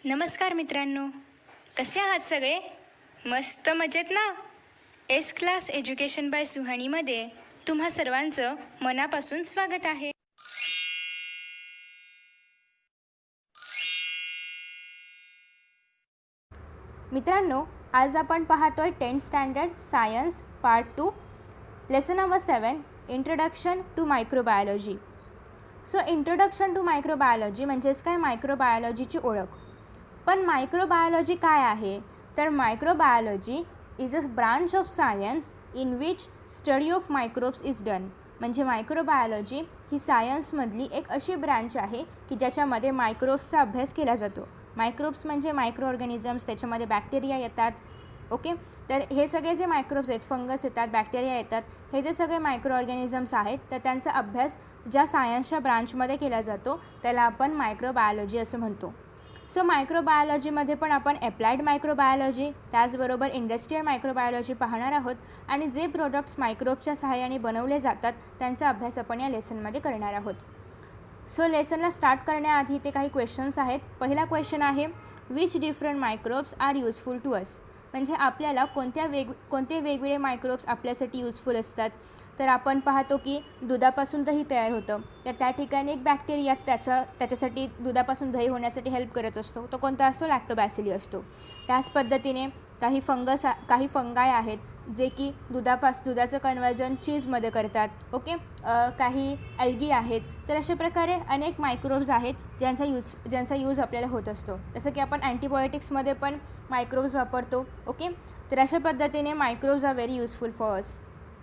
नमस्कार मित्रांनो, कसे आहात सगळे? मस्त मजेत ना? एस क्लास एज्युकेशन बाय सुहानीमध्ये तुम्हा सर्वांचं मनापासून स्वागत आहे. मित्रांनो, आज आपण पाहतोय 10th standard science part 2 lesson number 7 introduction to microbiology. So introduction to microbiology म्हणजेच काय, मायक्रोबायोलॉजीची ओळख. पण मायक्रोबायोलॉजी काय आहे? तर microbiology is a branch of science in which study of microbes is done. म्हणजे मायक्रोबायोलॉजी ही सायन्समधली एक अशी ब्रांच आहे की ज्याच्यामध्ये मायक्रोब्सचा अभ्यास केला जातो. मायक्रोब्स म्हणजे मायक्रो ऑर्गॅनिझम्स, त्याच्यामध्ये बॅक्टेरिया येतात. ओके, तर हे सगळे जे मायक्रोब्स आहेत, फंगस येतात, बॅक्टेरिया येतात, हे जे सगळे मायक्रो ऑर्गॅनिझम्स आहेत तर त्यांचा अभ्यास ज्या सायन्सच्या ब्रांचमध्ये केला जातो त्याला आपण मायक्रोबायोलॉजी असं म्हणतो. सो मायक्रोबायोलॉजीमध्ये पण आपण ॲप्लाइड मायक्रोबायोलॉजी त्याचबरोबर इंडस्ट्रियल मायक्रोबायोलॉजी पाहणार आहोत आणि जे प्रोडक्ट्स मायक्रोबच्या सहाय्याने बनवले जातात त्यांचा अभ्यास आपण या लेसनमध्ये करणार आहोत. सो लेसनला स्टार्ट करण्याआधी ते काही क्वेश्चन्स आहेत. पहिला क्वेश्चन आहे, which different microbes are useful to us. म्हणजे आपल्याला कोणते वेगवेगळे मायक्रोब्स आपल्यासाठी यूजफुल असतात. तर आपण पाहतो की दुधापासून दही तयार होतं, तर त्या ठिकाणी एक बॅक्टेरिया त्याच्यासाठी दुधापासून दही होण्यासाठी हेल्प करत असतो. तो कोणता असतो? लॅक्टोबॅसिली असतो. त्याच पद्धतीने काही फंगाय आहेत जे की दुधाचं कन्वर्जन चीजमध्ये करतात. ओके, काही ॲल्गी आहेत. तर अशा प्रकारे अनेक मायक्रोब्स आहेत ज्यांचा यूज आपल्याला होत असतो. जसं की आपण अँटीबायोटिक्समध्ये पण मायक्रोब्स वापरतो. ओके, तर अशा पद्धतीने microbes are very useful for us.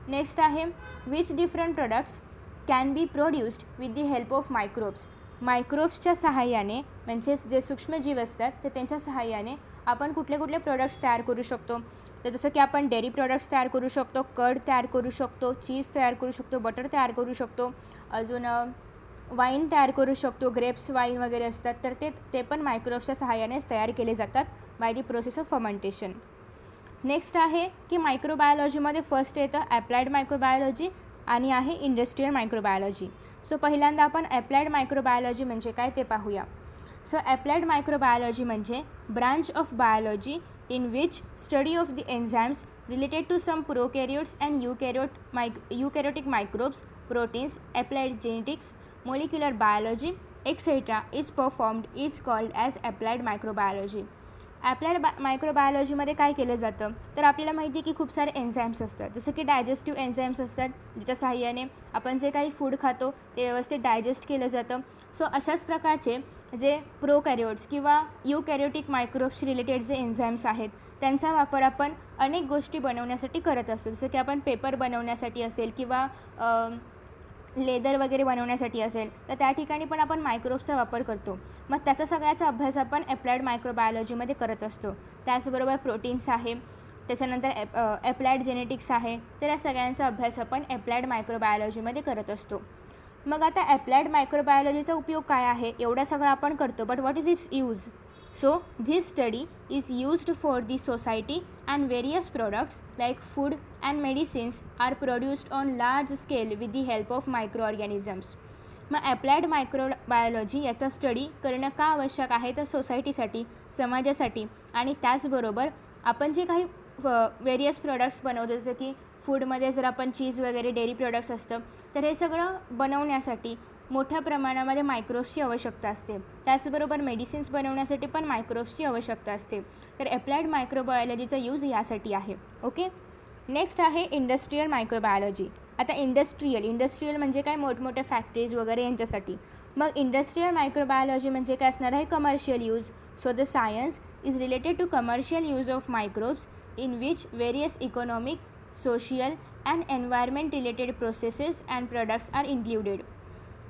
Next आहे, which different products can be produced with the help of microbes. मायक्रोब्सच्या सहाय्याने म्हणजेच जे सूक्ष्मजीव असतात तर त्यांच्या सहाय्याने आपण कुठले कुठले प्रोडक्ट्स तयार करू शकतो. तर जसं की आपण डेअरी प्रोडक्ट्स तयार करू शकतो, कर्ड तयार करू शकतो, चीज तयार करू शकतो, बटर तयार करू शकतो, अजून वाईन तयार करू शकतो, ग्रेप्स वाईन वगैरे असतात. तर ते पण मायक्रोब्सच्या सहाय्यानेच तयार केले जातात by the process of fermentation. Next आहे की मायक्रोबायोलॉजीमध्ये फर्स्ट येतं ॲप्लाइड मायक्रोबायोलॉजी आणि आहे इंडस्ट्रियल मायक्रोबायोलॉजी. सो पहिल्यांदा आपण ॲप्लाइड मायक्रोबायोलॉजी म्हणजे काय ते पाहूया. सो ॲप्लाइड मायक्रोबायोलॉजी म्हणजे branch of biology in which study of the enzymes related to some prokaryotes and eukaryotic microbes, proteins, applied genetics, molecular biology, etc. is performed is called as applied microbiology. Applied मायक्रोबायोलॉजीमध्ये काय केलं जातं तर आपल्याला माहिती आहे की खूप सारे एन्झाईम्स असतात. जसं की डायजेस्टिव्ह एन्झाईम्स असतात ज्याच्या सहाय्याने आपण जे काही फूड खातो ते व्यवस्थित डायजेस्ट केलं जातं. सो अशाच प्रकारचे जे प्रोकॅरियोट्स किंवा युकॅरियोटिक मायक्रोब्स रिलेटेड जे एन्झाईम्स आहेत त्यांचा वापर आपण अनेक गोष्टी बनवण्यासाठी करत असतो. जसं की आपण पेपर बनवण्यासाठी असेल किंवा लेदर वगैरे बनवण्यासाठी असेल तर त्या ठिकाणी पण आपण मायक्रोब्सचा वापर करतो. मग त्याचा सगळ्याचा अभ्यास आपण ॲप्लाइड मायक्रोबायोलॉजीमध्ये करत असतो. त्याचबरोबर प्रोटीन्स आहे, त्याच्यानंतर ॲप्लाइड जेनेटिक्स आहे. तर या सगळ्यांचा अभ्यास आपण ॲप्लाइड मायक्रोबायोलॉजीमध्ये करत असतो. मग आता ॲप्लाइड मायक्रोबायोलॉजीचा उपयोग काय आहे एवढा सगळं आपण करतो, but what is it's use. So this study is used for the society and various products like food and medicines are produced on large scale with the help of microorganisms. मग applied microbiology याचा study करणं का आवश्यक आहे तर सोसायटीसाठी, समाजासाठी आणि त्याचबरोबर आपण जे काही वेरियस प्रोडक्ट्स बनवतो जसं की फूडमध्ये जर आपण चीज वगैरे डेअरी प्रोडक्ट्स असतं तर हे सगळं बनवण्यासाठी मोठ्या प्रमाणामध्ये मायक्रोब्सची आवश्यकता असते. त्याचबरोबर मेडिसिन्स बनवण्यासाठी पण मायक्रोब्सची आवश्यकता असते. तर ॲप्लाइड मायक्रोबायोलॉजीचा यूज यासाठी आहे. ओके, नेक्स्ट आहे इंडस्ट्रियल मायक्रोबायोलॉजी. आता इंडस्ट्रियल म्हणजे काय, मोठमोठ्या फॅक्टरीज वगैरे यांच्यासाठी. मग इंडस्ट्रियल मायक्रोबायोलॉजी म्हणजे काय असणार आहे, commercial use. So the science is related to commercial use of microbes in which various economic, social and environment related processes and products are included.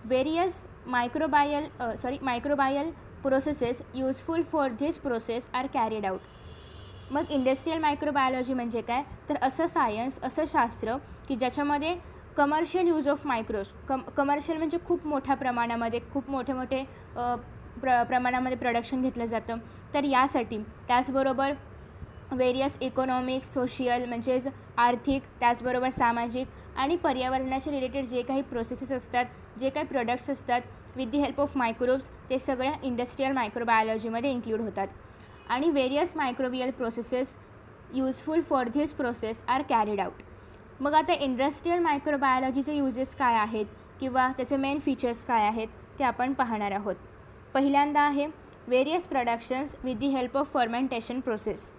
Various microbial processes useful for this process are carried out. मग industrial microbiology म्हणजे काय तर असं science, असं शास्त्र की ज्याच्यामध्ये commercial use of microbes, commercial म्हणजे खूप मोठ्या प्रमाणामध्ये खूप मोठे प्रमाणामध्ये प्रोडक्शन घेतलं जातं. तर यासाठी त्याचबरोबर वेरियस इकॉनॉमिक, सोशियल म्हणजेच आर्थिक, त्याचबरोबर सामाजिक आणि पर्यावरणाशी रिलेटेड जे काही प्रोसेसेस असतात, जे काही प्रोडक्ट्स असतात, with the help of microbes, ते सगळ्या इंडस्ट्रियल मायक्रोबायोलॉजीमध्ये इन्क्लूड होतात. आणि various microbial processes useful for this process are carried out. मग आता इंडस्ट्रियल मायक्रोबायोलॉजीचे युजेस काय आहेत किंवा त्याचे मेन फीचर्स काय आहेत ते आपण पाहणार आहोत. पहिल्यांदा आहे various productions with the help of fermentation process.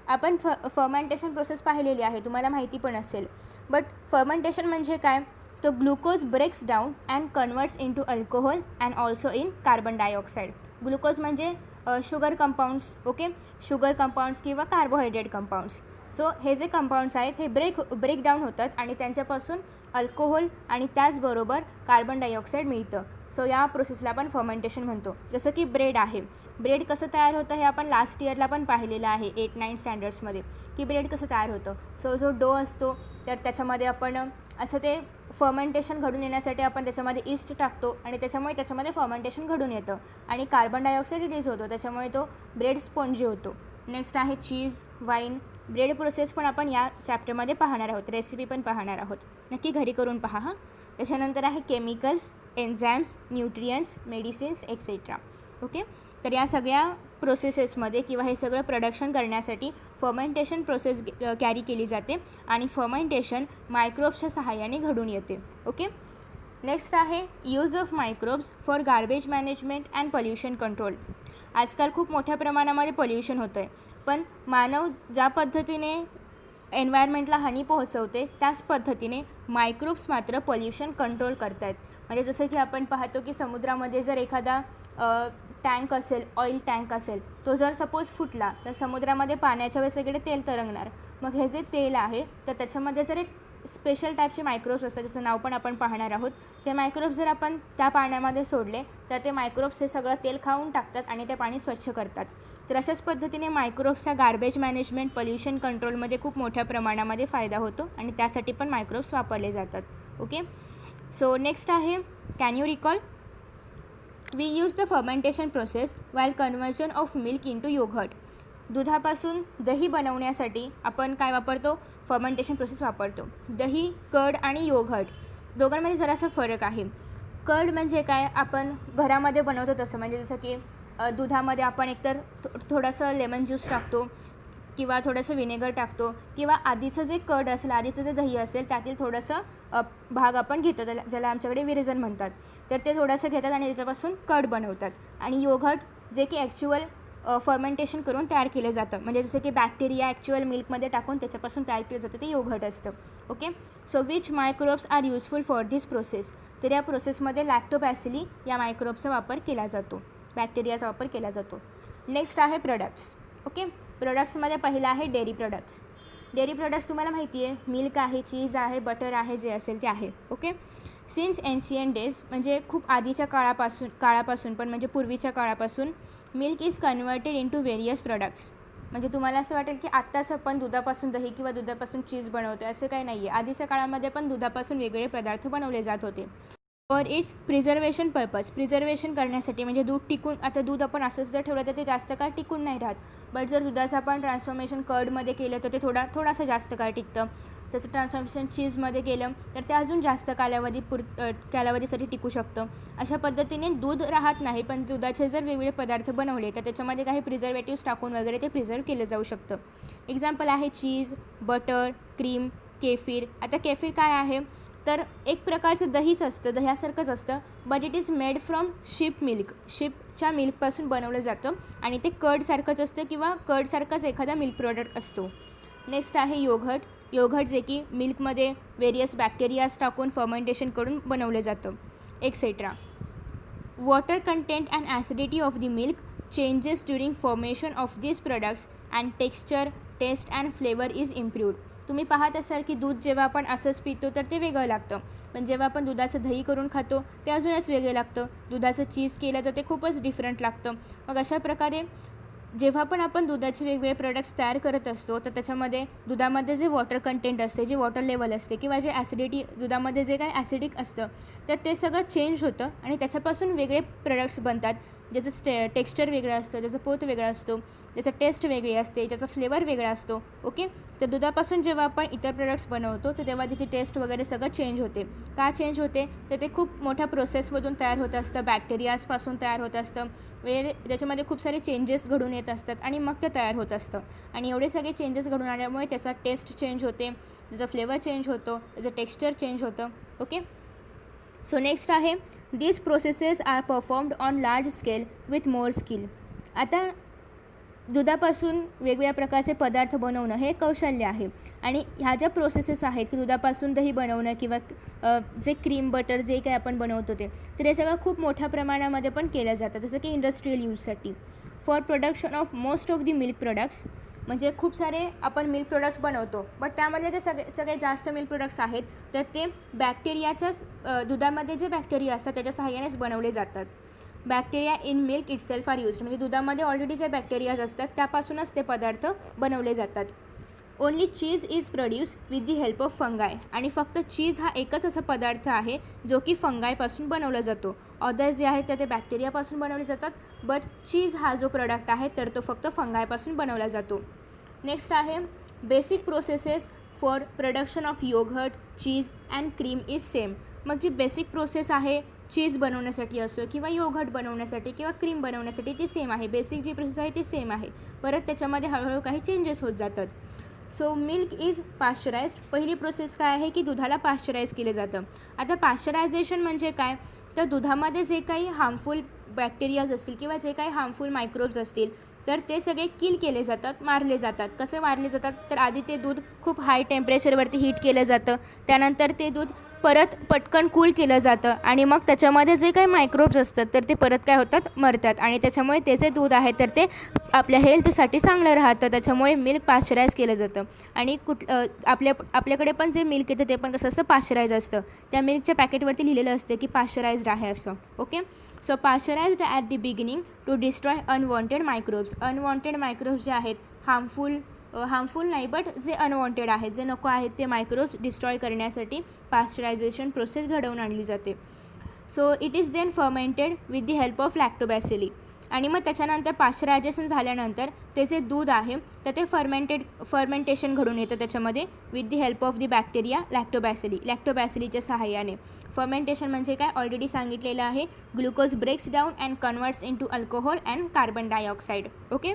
आपण फर्मेंटेशन प्रोसेस पाहिलेली आहे, तुम्हाला माहिती पण असेल. बट फर्मेंटेशन म्हणजे काय, तो glucose breaks down and converts into alcohol and also in carbon dioxide. Glucose म्हणजे sugar compounds, okay, sugar compounds किंवा कार्बोहायड्रेट कंपाऊंड्स. सो हे जे कंपाऊंड्स आहेत हे ब्रेक डाऊन होतात आणि त्यांच्यापासून अल्कोहोल आणि त्याचबरोबर कार्बन डायऑक्साईड मिळतं. सो या प्रोसेसला आपण फर्मेंटेशन म्हणतो. जसं की ब्रेड आहे, ब्रेड कसं तयार होतं हे आपण लास्ट इयरला पण पाहिलेलं आहे 8-9 स्टँडर्ड्समध्ये, की ब्रेड कसं तयार होतं. सो जो डो असतो तर त्याच्यामध्ये आपण असं ते फर्मेंटेशन घडून येण्यासाठी आपण त्याच्यामध्ये ईस्ट टाकतो आणि त्याच्यामध्ये फर्मेंटेशन घडून येतं आणि कार्बन डायऑक्साईड रिलीज होतो, त्याच्यामुळे तो ब्रेड स्पॉन्जी होतो. नेक्स्ट आहे चीज, वाईन. ब्रेड प्रोसेस पण आपण या चॅप्टरमध्ये पाहणार आहोत, रेसिपी पण पाहणार आहोत, नक्की घरी करून पहा हां. त्याच्यानंतर आहे chemicals, enzymes, nutrients, medicines etcetera. Okay, तर या सगळ्या प्रोसेसेसमध्ये किंवा हे सगळं प्रोडक्शन करण्यासाठी फर्मेंटेशन प्रोसेस कॅरी केली जाते आणि फर्मेंटेशन मायक्रोब्सच्या सहाय्याने घडून येते. ओके, नेक्स्ट आहे use of microbes for garbage management and pollution control. आजकाल खूप मोठ्या प्रमाणामध्ये पोल्युशन होतं आहे, पण मानव ज्या पद्धतीने एन्व्हायरमेंटला हानी पोहोचवते त्याच पद्धतीने मायक्रोब्स मात्र पोल्युशन कंट्रोल करत आहेत. म्हणजे जसं की आपण पाहतो की समुद्रामध्ये जर एखादा टँक असेल, ऑइल टँक असेल, तो जर सपोज फुटला तर समुद्रामध्ये पाण्याच्या वेळेस सगळे तेल तरंगणार. मग हे जे तेल आहे तर त्याच्यामध्ये जर एक स्पेशल टाईपचे मायक्रोब्स असतात, जसं नाव पण आपण पाहणार आहोत, ते मायक्रोब्स जर आपण त्या पाण्यामध्ये सोडले तर ते मायक्रोब्स हे सगळं तेल खाऊन टाकतात आणि ते पाणी स्वच्छ करतात. तर अशाच पद्धतीने मायक्रोब्सचा गार्बेज मॅनेजमेंट, पोल्युशन कंट्रोलमध्ये खूप मोठ्या प्रमाणामध्ये फायदा होतो आणि त्यासाठी पण मायक्रोब्स वापरले जातात. ओके, सो नेक्स्ट आहे can you recall. We use the fermentation process while conversion of milk into yogurt. दुधापासून दही बनवण्यासाठी आपण काय वापरतो, फर्मेंटेशन प्रोसेस वापरतो. दही, कर्ड आणि योगर्ट दोघांमध्ये जरासा फरक आहे. कर्ड म्हणजे काय, आपण घरामध्ये बनवतो तसं, म्हणजे जसं की दुधामध्ये आपण एकतर थोडंसं लेमन ज्यूस टाकतो किंवा थोडंसं विनेगर टाकतो किंवा आधीचं जे कर्ड असेल, आधीचं जे दही असेल त्यातील थोडंसं भाग आपण घेतो, ज्याला आमच्याकडे विरेझन म्हणतात. तर ते थोडंसं घेतात आणि त्याच्यापासून कर्ड बनवतात. आणि योगर्ट जे की ॲक्च्युअल फर्मेंटेशन करून तयार केलं जातं, म्हणजे जसं की बॅक्टेरिया ॲक्च्युअल मिल्कमध्ये टाकून त्याच्यापासून तयार केलं जातं, ते योगर्ट असतं. Okay, so which microbes are useful for this process. तर या प्रोसेसमध्ये लॅक्टोबॅसिली या मायक्रोब्सचा वापर केला जातो, बॅक्टेरियाचा वापर केला जातो. नेक्स्ट आहे प्रोडक्ट्स. ओके, प्रोडक्ट्समध्ये पहिलं आहे डेअरी प्रोडक्ट्स. डेअरी प्रोडक्ट्स तुम्हाला माहिती आहे, मिल्क आहे, चीज आहे, बटर आहे, जे असेल ते आहे. ओके, सिन्स एन्शियंट डेज म्हणजे खूप आधीच्या काळापासून पण म्हणजे पूर्वीच्या काळापासून milk is converted into various products. म्हणजे तुम्हाला असं वाटेल की आत्ताच आपण दुधापासून दही किंवा दुधापासून चीज बनवतो, असं काही नाही आहे. आधीच्या काळामध्ये पण दुधापासून वेगळे पदार्थ बनवले जात होते. For its preservation purpose, preservation करण्यासाठी, म्हणजे दूध टिकून, आता दूध आपण असंच जर ठेवलं तर ते जास्त काळ टिकून नाही राहत. बट जर दुधाचं आपण ट्रान्सफॉर्मेशन कर्डमध्ये केलं तर ते थोडासा जास्त काळ टिकतं. त्याचं ट्रान्सफॉर्मेशन चीजमध्ये केलं तर ते अजून जास्त कालावधीसाठी टिकू शकतं. अशा पद्धतीने दूध राहत नाही, पण दुधाचे जर वेगवेगळे पदार्थ बनवले तर त्याच्यामध्ये काही प्रिझर्वेटिव्स टाकून वगैरे ते प्रिझर्व केलं जाऊ शकतं. एक्झाम्पल आहे चीज, बटर, क्रीम, केफीर. आता केफीर काय आहे, तर एक प्रकारचं दहीच असतं, दह्यासारखंच असतं, but it is made from sheep milk. शिपच्या मिल्कपासून बनवलं जातं आणि ते कर्डसारखंच असतं किंवा कर्डसारखाच एखादा मिल्क प्रोडक्ट असतो. नेक्स्ट आहे योगर्ट. योगर्ट जे की मिल्कमध्ये वेरियस बॅक्टेरियाज टाकून फर्मेंटेशन करून बनवलं जातं, etcetera. Water content and acidity of the milk changes during formation of this products and texture, taste and flavour is improved. तुम्ही पाहत असाल की दूध जेव्हा आपण असंच पितो तर ते वेगळं लागतं, पण जेव्हा आपण दुधाचं दही करून खातो ते अजूनच वेगळं लागतं. दुधाचं चीज केलं तर ते खूपच डिफरंट लागतं. मग अशा प्रकारे जेव्हा पण आपण दुधाचे वेगवेगळे प्रोडक्ट्स तयार करत असतो तर त्याच्यामध्ये दुधामध्ये जे वॉटर कंटेंट असते, जे वॉटर लेवल असते किंवा जे ॲसिडिटी, दुधामध्ये जे काही ॲसिडिक असतं तर ते सगळं चेंज होतं आणि त्याच्यापासून वेगळे प्रोडक्ट्स बनतात. ज्याचं टेक्स्चर वेगळं असतं, ज्याचं पोत वेगळा असतो, ज्याचं टेस्ट वेगळी असते, ज्याचा फ्लेवर वेगळा असतो. ओके, तर दुधापासून जेव्हा आपण इतर प्रोडक्ट्स बनवतो तर तेव्हा त्याची टेस्ट वगैरे सगळं चेंज होते. का चेंज होते तर ते खूप मोठ्या प्रोसेसमधून तयार होत असतं, बॅक्टेरियाजपासून तयार होत असतं, त्याच्यामध्ये खूप सारे चेंजेस घडून येत असतात आणि मग ते तयार होत असतं. आणि एवढे सगळे चेंजेस घडून आल्यामुळे त्याचा टेस्ट चेंज होते, त्याचा फ्लेवर चेंज होतो, त्याचं टेक्स्चर चेंज होतं. ओके, सो नेक्स्ट आहे these processes are performed on large scale with more skill. आता दुधापासून वेगवेगळ्या प्रकारचे पदार्थ बनवणं हे कौशल्य आहे. आणि ह्या ज्या प्रोसेसेस आहेत की दुधापासून दही बनवणं किंवा जे क्रीम बटर जे काही आपण बनवतो तर हे सगळं खूप मोठ्या प्रमाणामध्ये पण केलं जातं, जसं की इंडस्ट्रियल यूजसाठी. For production of most of the milk products, म्हणजे खूप सारे आपण मिल्क प्रोडक्ट्स बनवतो, बट त्यामध्ये जे सगळे जास्त मिल्क प्रोडक्ट्स आहेत तर ते बॅक्टेरियाच्याच दुधामध्ये जे बॅक्टेरिया असतात त्याच्या सहाय्यानेच बनवले जातात. Bacteria in milk itself are used, म्हणजे दुधामध्ये ऑलरेडी जे बॅक्टेरियाज असतात त्यापासूनच ते पदार्थ बनवले जातात. Only cheese is produce with the help of फंगाय, आणि फक्त चीज हा एकच असा पदार्थ आहे जो की फंगायपासून बनवला जातो. अदर जे आहेत ते बॅक्टेरियापासून बनवले जातात, बट चीज हा जो प्रोडक्ट आहे तर तो फक्त फंगायपासून बनवला जातो. नेक्स्ट आहे basic processes for production of yogurt, cheese and cream is same. मग जी बेसिक प्रोसेस आहे चीज बनवण्यासाठी असो किंवा योगर्ट बनवण्यासाठी किंवा क्रीम बनवण्यासाठी ती सेम आहे. बेसिक जी प्रोसेस आहे ती सेम आहे, परत त्याच्यामध्ये हळूहळू काही चेंजेस होत जातात. So milk is pasteurised. पहिली प्रोसेस काय आहे की दुधाला पाश्चराइज केलं जातं. आता पाश्चरायझेशन म्हणजे काय तर दुधामध्ये जे काही हार्मफुल बॅक्टेरियाज असतील किंवा जे काही हार्मफुल मायक्रोब्स असतील तर ते सगळे किल केले जातात, मारले जातात. कसे मारले जातात तर आधी ते दूध खूप हाय टेम्परेचरवरती हीट केलं जातं, त्यानंतर ते दूध परत पटकन कूल केलं जातं आणि मग त्याच्यामध्ये जे काही मायक्रोब्स असतात तर ते परत काय होतात मरतात आणि त्याच्यामुळे ते जे दूध आहे तर ते आपल्या हेल्थसाठी चांगलं राहतं. त्याच्यामुळे मिल्क पाश्चराइज केलं जातं. आणि आपल्याकडे पण जे मिल्क येतं ते पण कसं असतं पाश्चराइज असतं. त्या मिल्कच्या पॅकेटवरती लिहिलेलं असतं की पाश्चराइज्ड आहे असं. Okay, so pasteurised at the beginning to destroy unwanted microbes. Unwanted microbes जे आहेत हार्मफुल नाही बट जे अनवॉन्टेड आहेत, जे नको आहेत ते मायक्रोब्स डिस्ट्रॉय करण्यासाठी पाश्चरायझेशन प्रोसेस घडवून आणली जाते. So it is then fermented with the help of lactobacilli. आणि मग त्याच्यानंतर पाश्चरायझेशन झाल्यानंतर ते जे दूध आहे तर ते फर्मेंटेशन घडून येतं त्याच्यामध्ये with the help of the bacteria लॅक्टोबॅसिलीच्या सहाय्याने. फर्मेंटेशन म्हणजे काय ऑलरेडी सांगितलेलं आहे, glucose breaks down and converts into alcohol and carbon dioxide. Okay,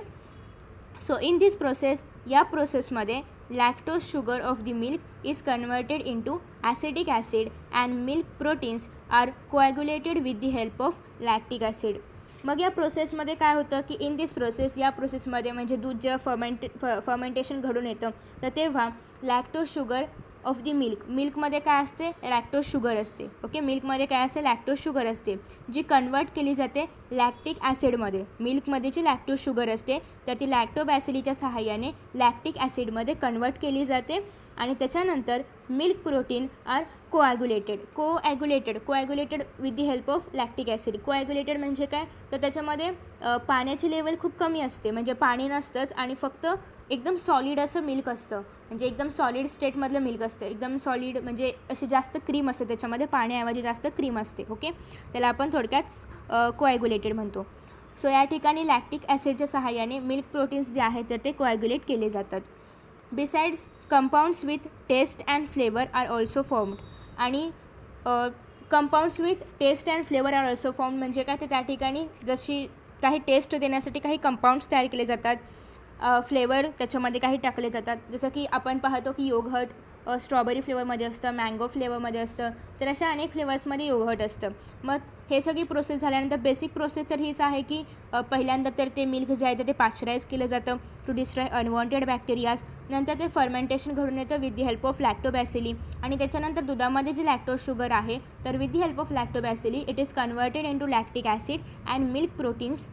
so in this process, या प्रोसेसमध्ये lactose sugar of the milk is converted into acidic acid and milk proteins are coagulated with the help of lactic acid. मग या प्रोसेसमध्ये काय होतं की in this process, या प्रोसेसमध्ये म्हणजे दूध जेव्हा फर्मेंटेशन घडून येतं तर तेव्हा लॅक्टोज शुगर ऑफ दी मिल्कमध्ये काय असते लॅक्टोज शुगर असते. ओके, मिल्कमध्ये काय असते लॅक्टोज शुगर असते जी कन्वर्ट केली जाते लॅक्टिक ॲसिडमध्ये. मिल्कमध्ये जी लॅक्टोज शुगर असते तर ती लॅक्टोबॅसिलीच्या सहाय्याने लॅक्टिक ॲसिडमध्ये कन्वर्ट केली जाते आणि त्याच्यानंतर milk protein are coagulated with the help of lactic acid. Coagulated म्हणजे काय तर त्याच्यामध्ये पाण्याची लेवल खूप कमी असते, म्हणजे पाणी नसतंच आणि फक्त एकदम सॉलिड असं मिल्क असतं, म्हणजे एकदम सॉलिड स्टेटमधलं मिल्क असतं. एकदम सॉलिड म्हणजे अशी जास्त क्रीम असते त्याच्यामध्ये, पाण्याऐवजी जास्त क्रीम असते. ओके, त्याला आपण थोडक्यात कोॲग्युलेटेड म्हणतो. सो या ठिकाणी लॅक्टिक ॲसिडच्या सहाय्याने मिल्क प्रोटीन्स जे आहेत तर ते कोॲग्युलेट केले जातात. Besides compounds with taste and flavour are also formed. आणि compounds with taste and flavour are also formed म्हणजे काय तर त्या ठिकाणी जशी काही टेस्ट देण्यासाठी काही कंपाऊंड्स तयार केले जातात, फ्लेवर त्याच्यामध्ये काही टाकले जातात. जसं की आपण पाहतो की योगर्ट स्ट्रॉबेरी फ्लेवरमध्ये असतं, मँगो फ्लेवरमध्ये असतं, तर अशा अनेक फ्लेवर्समध्ये योगर्ट असतं. मग हे सगळी प्रोसेस झाल्यानंतर बेसिक प्रोसेस तर हीच आहे की पहिल्यांदा तर ते मिल्क जे आहे ते पाश्चराइज केलं जातं टू डिस्ट्रॉय अनवॉन्टेड बॅक्टेरियाज. नंतर ते फर्मेंटेशन घडून येतं with the help of lactobacilli आणि त्याच्यानंतर दुधामध्ये जी लॅक्टोज शुगर आहे तर with the help of lactobacilli it is converted into lactic acid and milk proteins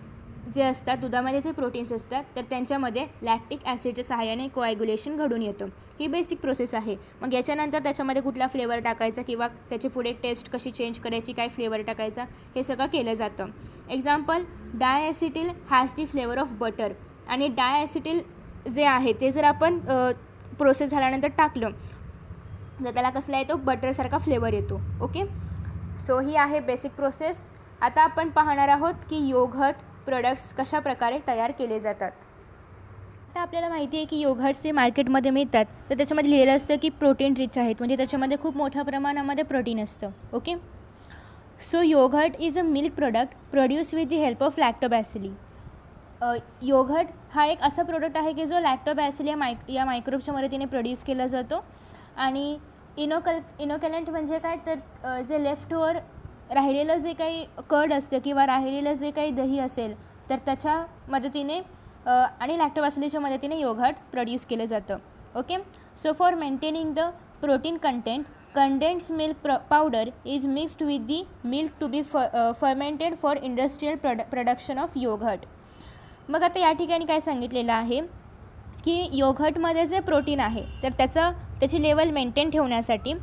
जे असतात दुधामध्ये जे प्रोटीन्स असतात तर त्यांच्यामध्ये लॅक्टिक ॲसिडच्या सहाय्याने कोॲग्युलेशन घडून येतं. ही बेसिक प्रोसेस आहे. मग याच्यानंतर त्याच्यामध्ये कुठला फ्लेवर टाकायचा किंवा त्याची पुढे टेस्ट कशी चेंज करायची, काय फ्लेवर टाकायचा हे सगळं केलं जातं. Example, diacetyl has the flavour of butter. आणि डायॲसिटिल जे आहे ते जर आपण प्रोसेस झाल्यानंतर टाकलं तर त्याला कसला येतो बटरसारखा फ्लेवर येतो. ओके, सो ही आहे बेसिक प्रोसेस. आता आपण पाहणार आहोत की योगर्ट प्रोडक्ट्स कशा प्रकारे तयार केले जातात. आता आपल्याला माहिती आहे की योगर्ट्स ते मार्केटमध्ये मिळतात, तर त्याच्यामध्ये लिहिलेलं असतं की प्रोटीन रिच आहेत, म्हणजे त्याच्यामध्ये खूप मोठ्या प्रमाणामध्ये प्रोटीन असतं. Okay, so yogurt is a milk product produce with the help of lactobacilli. Yogurt हा एक असा प्रोडक्ट आहे की जो लॅक्टोबॅसिली या मायक्रोबच्या मदतीने प्रोड्यूस केला जातो. आणि इनोकॅलंट म्हणजे काय, तर जे लेफ्ट ओव्हर राहिलेलं जे काही कर्ड असतं किंवा राहिलेलं जे काही दही असेल, तर त्याच्या मदतीने आणि लॅक्टोबॅसिलीच्या मदतीने योगर्ट प्रोड्यूस केलं जातं. Okay, so for maintaining the protein content, condensed milk powder is mixed with the milk to be fermented for industrial production of yogurt. मग आता या ठिकाणी काय सांगितलेलं आहे की योगर्टमध्ये जे प्रोटीन आहे, तर त्याची लेवल मेंटेन ठेवण्यासाठी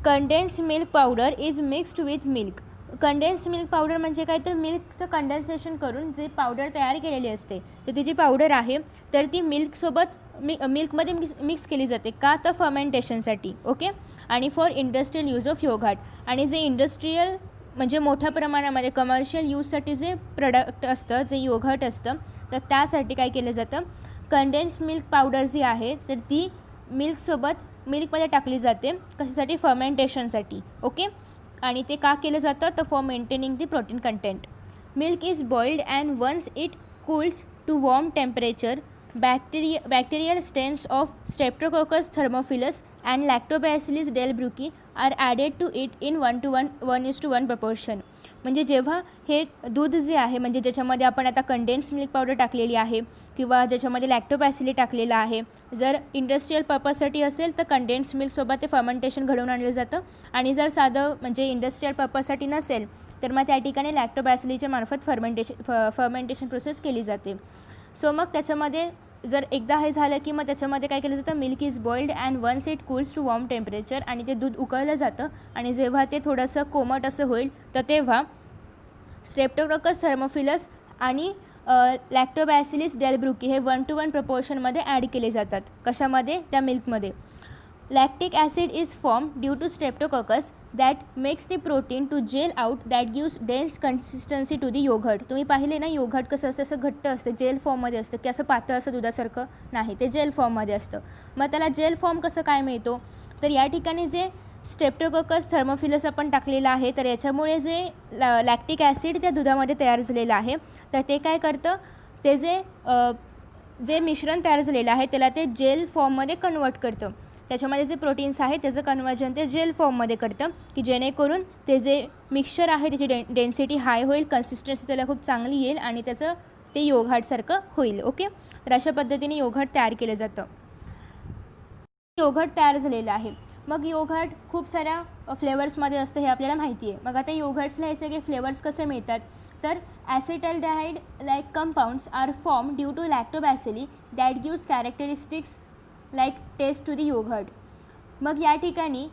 condensed milk powder is mixed with milk. Condensed milk powder म्हणजे काय, तर मिल्कचं कंडेन्सेशन करून जे पावडर तयार केलेली असते, तर ती जी पावडर आहे तर ती मिल्कमध्ये मिक्स केली जाते. का, तर फर्मेंटेशनसाठी. ओके, आणि for industrial use of yogurt. आणि जे इंडस्ट्रियल म्हणजे मोठ्या प्रमाणामध्ये कमर्शियल यूजसाठी जे प्रोडक्ट असतं, जे योगर्ट असतं, तर त्यासाठी काय केलं जातं, कंडेन्स्ड मिल्क पावडर जी आहे तर ती मिल्कमध्ये टाकली जाते. कशासाठी, फर्मेंटेशनसाठी. ओके, आणि ते का केलं जातं, तर for maintaining the protein content. Milk is boiled and once it cools to warm temperature, bacterial strains of Streptococcus thermophilus and Lactobacillus delbrueckii are added to it in 1:1 proportion. म्हणजे जेव्हा हे दूध जे आहे, म्हणजे ज्याच्यामध्ये आपण आता कंडेन्स मिल्क पावडर टाकलेली आहे किंवा ज्याच्यामध्ये लॅक्टोबॅसिली टाकलेलं आहे, जर इंडस्ट्रियल पर्पजसाठी असेल तर कंडेन्स मिल्कसोबत ते फर्मेंटेशन घडवून आणलं जातं. आणि जर साधं म्हणजे इंडस्ट्रियल पर्पजसाठी नसेल तर मग त्या ठिकाणी लॅक्टोबॅसिलीच्या मार्फत फर्मेंटेशन प्रोसेस केली जाते. सो मग त्याच्यामध्ये जर एकदा हे झालं की मग त्याच्यामध्ये काय केलं जातं, milk is boiled and once it cools to warm temperature. आणि ते दूध उकळलं जातं आणि जेव्हा ते थोडंसं कोमट असं होईल तर तेव्हा स्ट्रेप्टोकोकस थर्मोफिलस आणि लॅक्टोबॅसिलिस डेल्ब्रुकी हे 1:1 प्रपोर्शनमध्ये ॲड केले जातात. कशामध्ये, त्या मिल्कमध्ये. Lactic acid is form due to streptococcus that makes the protein to gel out that gives dense consistency to the yogurt. तुम्ही पाहिले ना, योगर्ट कसं असतं, असं घट्ट असतं, जेल फॉर्ममध्ये असतं, की असं पातळ असं दुधासारखं नाही, ते जेल फॉर्ममध्ये असतं. मग त्याला जेल फॉर्म कसं काय मिळतो, तर या ठिकाणी जे स्ट्रेप्टोकोकस थर्मोफिलस आपण टाकलेलं आहे, तर याच्यामुळे जे लॅक्टिक ॲसिड त्या दुधामध्ये तयार झालेलं आहे, तर ते काय करतं, ते जे मिश्रण तयार झालेलं आहे त्याला ते जेल फॉर्ममध्ये कन्वर्ट करतं. त्याच्यामध्ये जे प्रोटीन्स आहेत त्याचं कन्वर्जन ते जेल फॉर्ममध्ये करतं, की जेणेकरून ते जे मिक्सचर आहे त्याची डेन्सिटी हाय होईल, कन्सिस्टन्सी त्याला खूप चांगली येईल आणि त्याचं ते योगर्टसारखं होईल. ओके, तर अशा पद्धतीने योगर्ट तयार केलं जातं. योगर्ट तयार झालेलं आहे. मग योगर्ट खूप साऱ्या फ्लेवर्समध्ये असतं हे आपल्याला माहिती आहे. मग आता योगर्ट्सला हे सगळे फ्लेवर्स कसे मिळतात, तर acetaldehyde like compounds are form due to lactobacilli that gives characteristics like taste to the yogurt. मग या ठिकाणी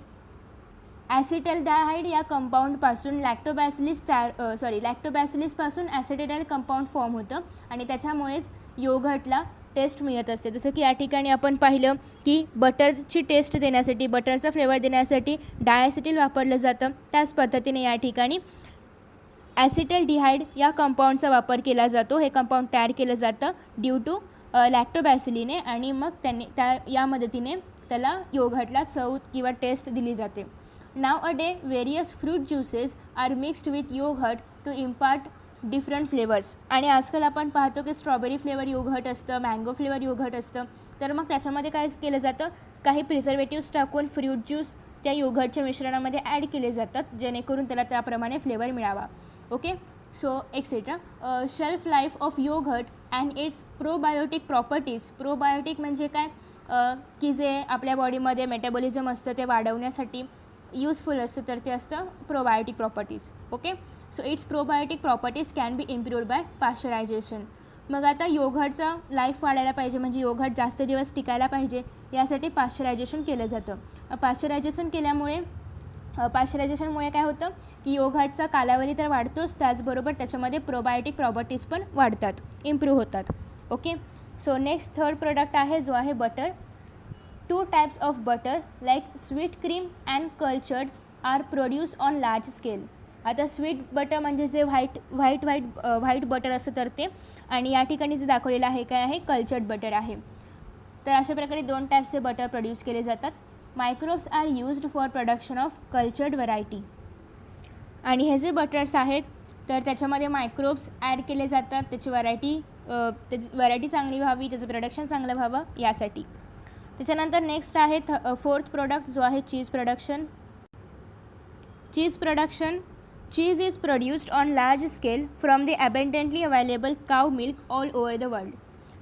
ॲसिटल्डिहाइड या कंपाऊंडपासून लॅक्टोबॅसिलिसपासून ॲसिटल्डिहाइड कंपाऊंड फॉर्म होतं आणि त्याच्यामुळेच योगर्टला टेस्ट मिळत असते. जसं की या ठिकाणी आपण पाहिलं की बटरची टेस्ट देण्यासाठी, बटरचा फ्लेवर देण्यासाठी डायॲसिटिल वापरलं जातं. त्याच पद्धतीने या ठिकाणी ॲसिटल्डिहाइड या कंपाऊंडचा वापर केला जातो. हे कंपाऊंड तयार केलं जातं ड्यू टू लॅक्टोबॅसिलीने आणि मग या मदतीने त्याला योगर्टला चव किंवा टेस्ट दिली जाते. Now a day various fruit juices are mixed with yogurt to impart different flavours. आणि आजकाल आपण पाहतो की स्ट्रॉबेरी फ्लेवर योगर्ट असतं, मँगो फ्लेवर योगर्ट असतं. तर मग त्याच्यामध्ये काय केलं जातं, काही प्रिझर्वेटिव्स टाकून फ्रूट ज्यूस त्या योगर्टच्या मिश्रणामध्ये ॲड केले जातात जेणेकरून त्याला त्याप्रमाणे फ्लेवर मिळावा. Okay, so etcetera. Shelf life of yogurt and its probiotic properties. Probiotic म्हणजे काय, की जे आपल्या बॉडीमध्ये मेटाबॉलिझम असतं ते वाढवण्यासाठी यूजफुल असतं, तर ते असतं probiotic properties. Okay, so its probiotic properties can be improved by pasteurisation. मग आता योगर्टचा लाईफ वाढायला पाहिजे, म्हणजे योगर्ट जास्त दिवस टिकायला पाहिजे, यासाठी पाश्चरायझेशन केलं जातं. पाश्चरायझेशनमुळे काय होतं की योगर्टचा कालावधी तर वाढतोच, त्याचबरोबर त्याच्यामध्ये प्रोबायोटिक प्रॉपर्टीज पण वाढतात, इम्प्रूव्ह होतात. Okay, so next third product आहे जो आहे butter. 2 types of butter like sweet cream and cultured are produced on large scale. आता स्वीट बटर म्हणजे जे व्हाईट बटर असतं तर ते, आणि या ठिकाणी जे दाखवलेलं आहे काय आहे, कल्चर्ड बटर आहे. तर अशा प्रकारे 2 टाईप्सचे बटर प्रोड्यूस केले जातात. Microbes are used for production of cultured variety. आणि हे जे बटर्स आहेत तर त्याच्यामध्ये मायक्रोब्स ॲड केले जातात, त्याची व्हरायटी चांगली व्हावी, त्याचं प्रोडक्शन चांगलं व्हावं यासाठी. त्याच्यानंतर नेक्स्ट आहे फोर्थ प्रोडक्ट जो आहे cheese production. Cheese is produced on large scale from the abundantly available cow milk all over the world.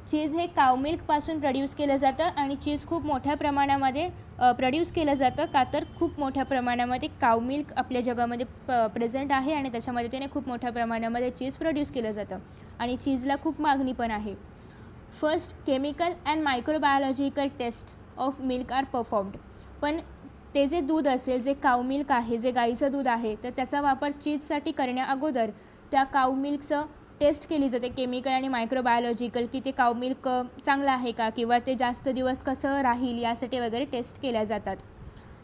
Cheese हे काव मिल्कपासून प्रोड्यूस केलं जातं आणि चीज खूप मोठ्या प्रमाणामध्ये प्रोड्यूस केलं जातं का तर खूप मोठ्या प्रमाणामध्ये काव मिल्क आपल्या जगामध्ये प्रेझेंट आहे आणि त्याच्यामध्ये त्याने खूप मोठ्या प्रमाणामध्ये चीज प्रोड्यूस केलं जातं आणि चीजला खूप मागणी पण आहे. First chemical and microbiological test of milk are performed. पण ते जे दूध असेल, जे काव मिल्क आहे, जे गाईचं दूध आहे, तर त्याचा वापर चीजसाठी करण्याअगोदर त्या काव मिल्कचं टेस्ट केली जाते, केमिकल आणि मायक्रोबायोलॉजिकल, की ते काव मिल्क चांगलं आहे का किंवा ते जास्त दिवस कसं राहील यासाठी वगैरे टेस्ट केल्या जातात.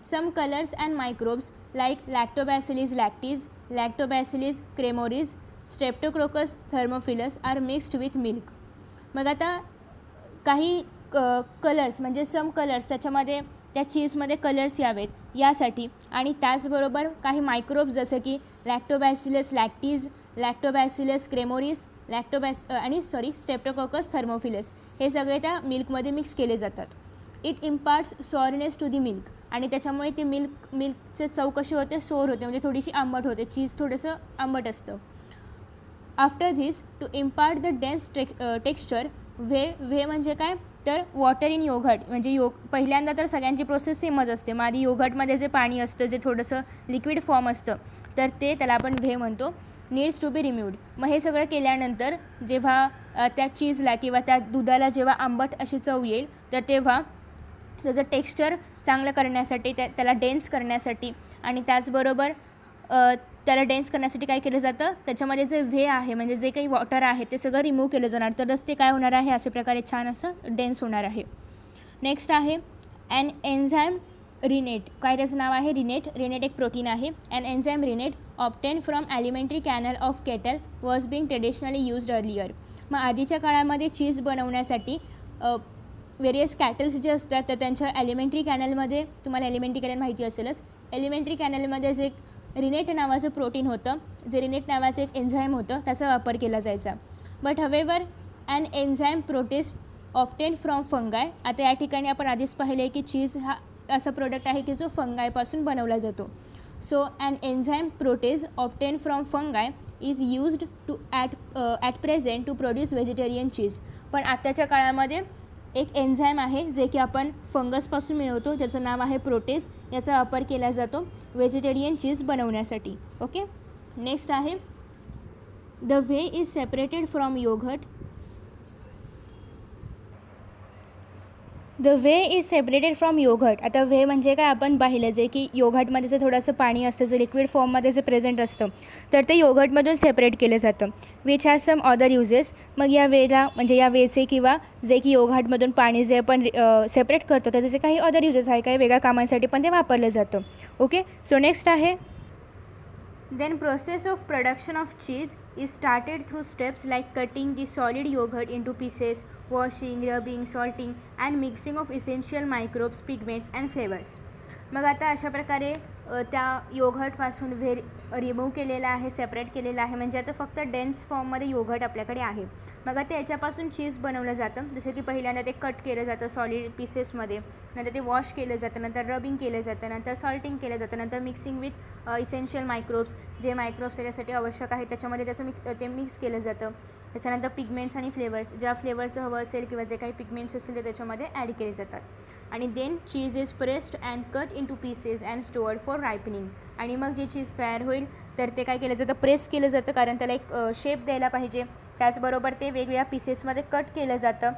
Some colours and microbes like lactobacillus lactis, lactobacillus cremoris, streptococcus thermophilus are mixed with milk. मग आता काही कलर्स म्हणजे सम कलर्स त्याच्यामध्ये त्या चीजमध्ये कलर्स यावेत यासाठी, आणि त्याचबरोबर काही मायक्रोब्स जसं की lactobacillus lactis, lactobacillus cremoris, streptococcus thermophilus हे सगळे त्या मिल्कमध्ये मिक्स केले जातात. It imparts sourness to the milk. आणि त्याच्यामुळे ते मिल्कचे चव कशी होते, सोर होते, म्हणजे थोडीशी आंबट होते, चीज थोडंसं आंबट असतं. After this to impart the dense texture whey म्हणजे काय तर वॉटर इन योगर्ट. म्हणजे पहिल्यांदा तर सगळ्यांची प्रोसेस सेमच असते. मग आधी योगर्टमध्ये जे पाणी असतं, जे थोडंसं लिक्विड फॉर्म असतं, तर त्याला आपण व्हे म्हणतो. Needs to be रिम्यूव्ड. मग हे सगळं केल्यानंतर जेव्हा त्या चीजला किंवा त्या दुधाला जेव्हा आंबट अशी चव येईल तर तेव्हा त्याचं टेक्स्चर चांगलं करण्यासाठी, त्याला डेन्स करण्यासाठी आणि त्याचबरोबर त्याला डेन्स करण्यासाठी काय केलं जातं, त्याच्यामध्ये जे व्हे आहे म्हणजे जे काही वॉटर आहे ते सगळं रिमूव्ह केलं जाणार, तरच ते काय होणार आहे, अशा प्रकारे छान असं डेन्स होणार आहे. नेक्स्ट आहे ॲन एन्झाईम रिनेट. काय त्याचं नाव आहे, रिनेट एक प्रोटीन आहे. An enzyme rennet obtain from alimentary canal of cattle was being traditionally used earlier. मग आधीच्या काळामध्ये चीज बनवण्यासाठी वेरियस कॅटल्स जे असतात तर त्यांच्या ॲलिमेंटरी कॅनलमध्ये, तुम्हाला ॲलिमेंटरी कॅनल माहिती असेलच, ॲलिमेंटरी कॅनलमध्ये जे रिनेट नावाचं प्रोटीन होतं, जे रिनेट नावाचं एक एन्झाईम होतं, त्याचा वापर केला जायचा. But however an enzyme protease obtain from fungi. आता या ठिकाणी आपण आधीच पाहिले की चीज हा असा प्रोडक्ट आहे की जो फंगायपासून बनवला जातो. So an enzyme protease obtain from fungi is used to at present to produce vegetarian cheese. पण आत्ताच्या काळामध्ये एक एन्झाईम आहे जे की आपण फंगसपासून मिळवतो, ज्याचं नाव आहे प्रोटेज. याचा वापर केला जातो व्हेजिटेरियन चीज बनवण्यासाठी. ओके. नेक्स्ट आहे the whey is separated from yogurt. The whey is separated from yogurt. आता व्हे म्हणजे काय, आपण पाहिलं जे की योगर्टमध्ये जे थोडंसं पाणी असतं, जे लिक्विड फॉर्ममध्ये जे प्रेझेंट असतं, तर ते योगर्टमधून सेपरेट केलं जातं. Which has some other uses. मग या वेला म्हणजे या वेचे किंवा जे की योगर्टमधून पाणी जे आपण सेपरेट करतो तर त्याचे काही अदर युजेस आहे, काही वेगळ्या कामांसाठी पण ते वापरलं जातं. ओके. सो नेक्स्ट आहे then process of production of cheese is started through steps like cutting the solid yogurt into pieces, washing, rubbing, salting and mixing of essential microbes, pigments and flavors. मग आता अशा प्रकारे त्या योगर्टपासून remove केलेला आहे, separate केलेला आहे, म्हणजे आता फक्त डेन्स फॉर्ममध्ये योगर्ट आपल्याकडे आहे. मग आता याच्यापासून चीज बनवलं जातं. जसं की पहिल्यांदा ते कट केलं जातं सॉलिड पीसेसमध्ये, नंतर ते वॉश केलं जातं, नंतर रबिंग केलं जातं, नंतर सॉल्टिंग केलं जातं, नंतर मिक्सिंग विथ इसेन्शियल मायक्रोब्स, जे मायक्रोब्स त्याच्यासाठी आवश्यक आहे त्याच्यामध्ये ते मिक्स केलं जातं. त्याच्यानंतर पिगमेंट्स आणि फ्लेवर्स, ज्या फ्लेवरचं हवं असेल किंवा जे काही पिगमेंट्स असेल ते त्याच्यामध्ये ॲड केले जातात. आणि then cheese is pressed and cut into pieces and stored for ripening. आणि मग जे चीज तयार होईल तर ते काय केलं जातं, प्रेस केलं जातं, कारण त्याला एक शेप द्यायला पाहिजे. त्याचबरोबर ते वेगवेगळ्या पीसेसमध्ये कट केलं जातं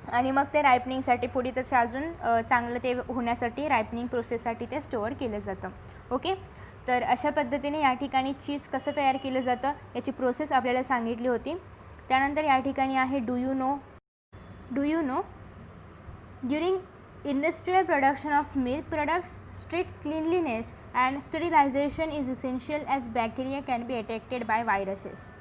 आणि मग ते रायपनिंगसाठी पुढे त्याचं अजून चांगलं ते होण्यासाठी रायपनिंग प्रोसेससाठी ते स्टोअर केलं जातं. ओके. तर अशा पद्धतीने या ठिकाणी चीज कसं तयार केलं जातं याची प्रोसेस आपल्याला सांगितली होती. त्यानंतर या ठिकाणी आहे do you know. During industrial production of milk products, strict cleanliness and sterilization is essential as bacteria can be attacked by viruses.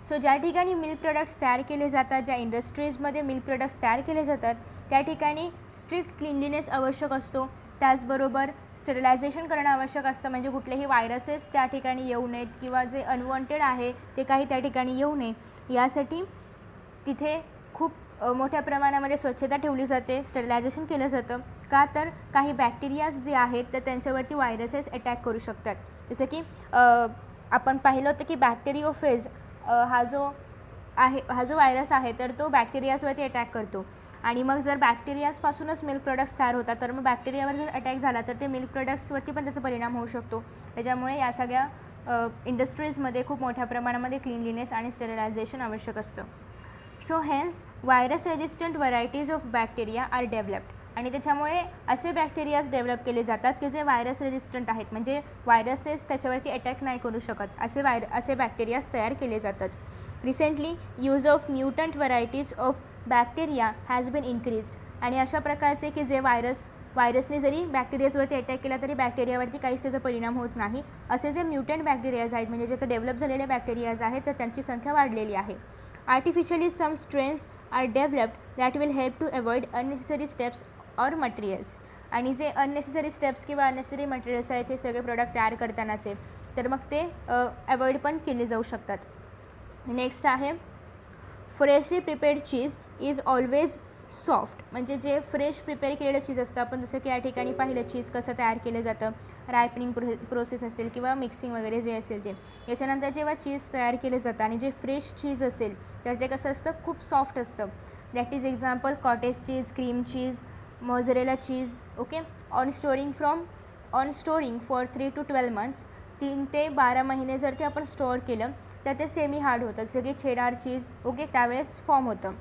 So ज्या ठिकाणी मिल्क प्रोडक्ट्स तयार केले जातात, ज्या इंडस्ट्रीजमध्ये मिल्क प्रोडक्ट्स तयार केले जातात त्या ठिकाणी स्ट्रिक्ट क्लिनलीनेस आवश्यक असतो. त्याचबरोबर स्टरिलायझेशन करणं आवश्यक असतं, म्हणजे कुठलेही व्हायरसेस त्या ठिकाणी येऊ नयेत किंवा जे अनवॉन्टेड आहे ते काही त्या ठिकाणी येऊ नये यासाठी तिथे खूप मोठ्या प्रमाणामध्ये स्वच्छता ठेवली जाते, स्टरिलायझेशन केलं जातं. का तर काही बॅक्टेरियाज जे आहेत तर त्यांच्यावरती व्हायरसेस अटॅक करू शकतात. जसं की आपण पाहिलं होतं की बॅक्टेरियोफेज हा जो व्हायरस आहे तर तो बॅक्टेरियाजवरती अटॅक करतो आणि मग जर बॅक्टेरियाजपासूनच मिल्क प्रोडक्ट्स तयार होतात तर मग बॅक्टेरियावर जर अटॅक झाला तर ते मिल्क प्रोडक्ट्सवरती पण त्याचा परिणाम होऊ शकतो. त्याच्यामुळे या सगळ्या इंडस्ट्रीजमध्ये खूप मोठ्या प्रमाणामध्ये क्लीनलीनेस आणि स्टेरिलायझेशन आवश्यक असतं. So hence virus resistant varieties of bacteria are developed आणि त्याच्यामुळे असे बॅक्टेरियाज डेव्हलप केले जातात की जे व्हायरस रेजिस्टंट आहेत, म्हणजे व्हायरसेस त्याच्यावरती अटॅक नाही करू शकत, असे बॅक्टेरियाज तयार केले जातात. Recently use of mutant varieties of bacteria has been increased आणि अशा प्रकारचे की जे व्हायरसने जरी बॅक्टेरियाजवरती अटॅक केला तरी बॅक्टेरियावरती काहीच त्याचा परिणाम होत नाही, असे जे म्युटंट बॅक्टेरियाज आहेत म्हणजे जे आता डेव्हलप झालेले बॅक्टेरियाज आहेत तर त्यांची संख्या वाढलेली आहे. Artificially some strains are developed that will help to avoid unnecessary steps or materials. आणि जे अननेसेसरी स्टेप्स किंवा अननेसेसरी मटेरियल्स आहेत हे सगळे प्रोडक्ट तयार करतानाचे तर मग ते अवॉइड पण केले जाऊ शकतात. नेक्स्ट आहे freshly prepared cheese is always soft, म्हणजे जे फ्रेश प्रिपेअर केलेलं चीज असतं, आपण जसं की या ठिकाणी पाहिलं चीज कसं तयार केलं जातं, रायपनिंग प्रोसेस असेल किंवा मिक्सिंग वगैरे जे असेल ते. याच्यानंतर जेव्हा चीज तयार केलं जातं आणि जे फ्रेश चीज असेल तर ते कसं असतं, खूप सॉफ्ट असतं. That is example cottage cheese, cream cheese, mozzarella cheese. Okay. On storing for 3 to 12 months 3 ते 12 महिने जर ते आपण स्टोअर केलं तर ते सेमी हार्ड होतं, जसं की चेडार चीज. ओके. त्यावेळेस फॉर्म होतं.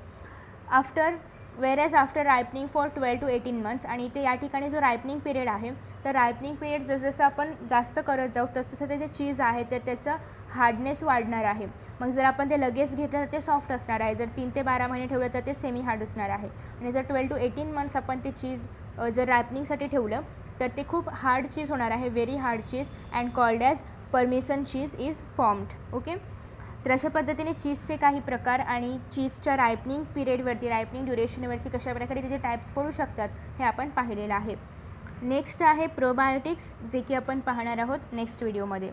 After ripening for 12 to 18 months आणि ते या ठिकाणी जो रायपनिंग पिरियड आहे तर रायपनिंग पिरियड जसं आपण जास्त करत जाऊ तसं ते जे चीज आहे तर त्याचं हार्डनेस वाढणार आहे. मग जर आपण ते लगेच घेतलं तर ते सॉफ्ट असणार आहे, जर 3 ते 12 महिने ठेवलं तर ते सेमी हार्ड असणार आहे. आणि जर 12 to 18 months आपण ते चीज जर रायपनिंगसाठी ठेवलं तर ते खूप हार्ड चीज होणार आहे, very hard cheese and called as permission cheese is formed. Okay. तर अशा पद्धतीने चीजचे काही प्रकार आणि चीजच्या रायपनिंग पिरियडवरती, रायपनिंग ड्युरेशनवरती कशा प्रकारे त्याचे टाईप्स पडू शकतात हे आपण पाहिलेलं आहे. नेक्स्ट आहे प्रोबायोटिक्स, जे की आपण पाहणार आहोत नेक्स्ट व्हिडिओमध्ये.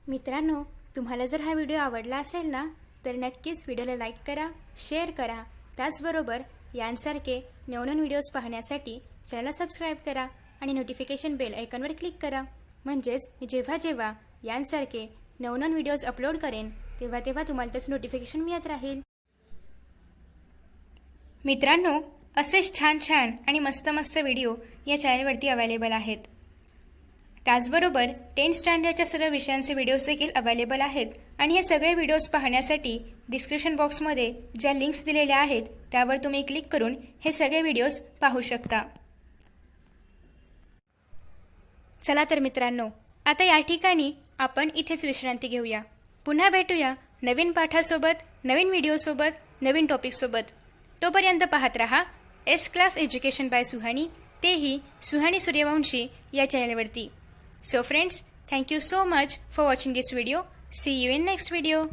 मित्रांनो, तुम्हाला जर हा व्हिडिओ आवडला असेल ना तर नक्कीच व्हिडिओला लाईक करा, शेअर करा. त्याचबरोबर यांसारखे नवनवीन व्हिडिओज पाहण्यासाठी चॅनलला सबस्क्राईब करा आणि नोटिफिकेशन बेल आयकॉनवर क्लिक करा. म्हणजेच मी जेव्हा यांसारखे नवनवीन व्हिडिओज अपलोड करेन तेव्हा तुम्हाला त्याचं नोटिफिकेशन मिळत राहील. मित्रांनो, असेच छान आणि मस्त व्हिडिओ या चॅनलवरती अवेलेबल आहेत. त्याचबरोबर 10th स्टँडर्डच्या सर्व विषयांचे व्हिडिओज देखील अवेलेबल आहेत आणि हे सगळे व्हिडिओज पाहण्यासाठी डिस्क्रिप्शन बॉक्समध्ये ज्या लिंक्स दिलेल्या आहेत त्यावर तुम्ही क्लिक करून हे सगळे व्हिडिओज पाहू शकता. चला तर मित्रांनो, आता या ठिकाणी आपण इथेच विश्रांती घेऊया. पुन्हा भेटूया नवीन पाठासोबत, नवीन व्हिडिओसोबत, नवीन टॉपिकसोबत. तोपर्यंत पाहत रहा S class education by Suhani, तेही सुहानी सूर्यवंशी या चॅनलवरती. So friends, thank you so much for watching this video. See you in next video.